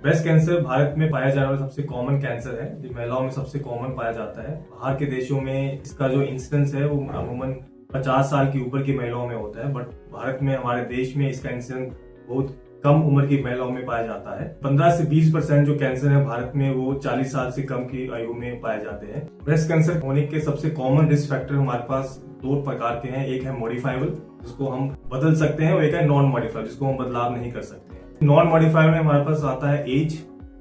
Breast cancer Bharat में पाया जाने वाला सबसे कॉमन कैंसर है। जो महिलाओं में सबसे कॉमन पाया जाता है। बाहर के देशों में इसका जो इंसिडेंस है वो अमूमन 50 साल की ऊपर की महिलाओं में होता है, बट भारत में, हमारे देश में इसका इंसिडेंस बहुत कम उम्र की महिलाओं में पाया जाता है। 15 से 20% जो कैंसर है भारत में वो 40 साल से कम की आयु में पाए जाते हैं। ब्रेस्ट कैंसर होने के सबसे कॉमन रिस्क फैक्टर हमारे पास दो प्रकार के हैं। एक है मॉडिफाइबल, जिसको हम बदल सकते हैं, और एक है नॉन मॉडिफाइबल, जिसको हम बदलाव नहीं कर सकते हैं। नॉन मॉडिफाइबल में हमारे पास आता है एज,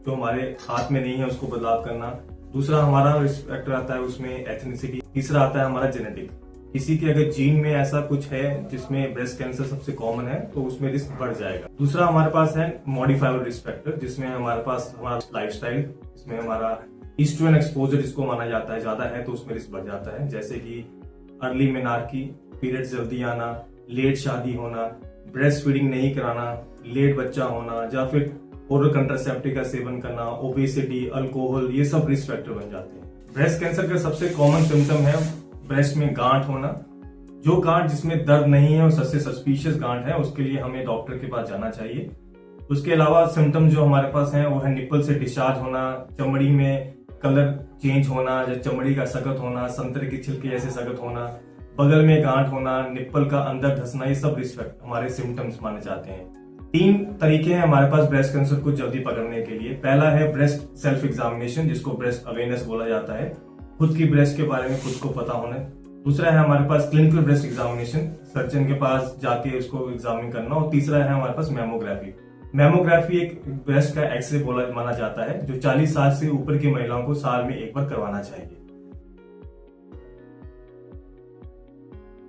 जो हमारे हाथ में नहीं है उसको बदलाव करना। दूसरा हमारा रिस्क फैक्टर आता है उसमें एथनिसिटी। तीसरा आता है हमारा जेनेटिक। किसी के अगर जीन में ऐसा कुछ है जिसमें ब्रेस्ट कैंसर सबसे कॉमन है तो उसमें रिस्क बढ़ जाएगा। दूसरा हमारे पास है मॉडिफाइबल रिस्क फैक्टर, जिसमें हमारे पास हमारा लाइफस्टाइल, जिसमें हमारा ईस्ट्रोजन एक्सपोजर जिसको माना जाता है ज्यादा है तो उसमें रिस्क बढ़ जाता है। जैसे कि अर्ली मेनार्की, पीरियड्स जल्दी आना, लेट शादी होना, ब्रेस्ट फीडिंग नहीं कराना, लेट बच्चा होना, या फिर ओरल कंट्रासेप्टिव का सेवन करना, ओबेसिटी, अल्कोहल, ये सब रिस्क फैक्टर बन जाते हैं। ब्रेस्ट कैंसर का सबसे कॉमन सिम्टम है ब्रेस्ट में गांठ होना। जो गांठ जिसमें दर्द नहीं है और सबसे सस्पिशियस गांठ है, उसके लिए हमें डॉक्टर के पास जाना चाहिए। उसके अलावा सिम्टम जो हमारे पास हैं वो है निप्पल से डिस्चार्ज होना, चमड़ी में कलर चेंज होना, या चमड़ी का सख्त होना, संतरे के छिलके जैसे सख्त होना, बगल में गांठ होना, निप्पल का अंदर धंसना, ये सब रिस्क हमारे सिम्टम्स माने जाते हैं। 3 तरीके हैं हमारे पास ब्रेस्ट कैंसर को जल्दी पकड़ने के लिए। पहला है ब्रेस्ट सेल्फ एग्जामिनेशन, जिसको ब्रेस्ट अवेयरनेस बोला जाता है, खुद की ब्रेस्ट के बारे में खुद को पता होना। दूसरा है हमारे पास क्लिनिकल ब्रेस्ट एग्जामिनेशन, सर्जन के पास जाके उसको एग्जामिन करना। और तीसरा है हमारे पास मैमोग्राफी। मैमोग्राफी एक ब्रेस्ट का एक्सरे बोला माना जाता है, जो 40 साल से ऊपर की महिलाओं को साल में एक बार करवाना चाहिए।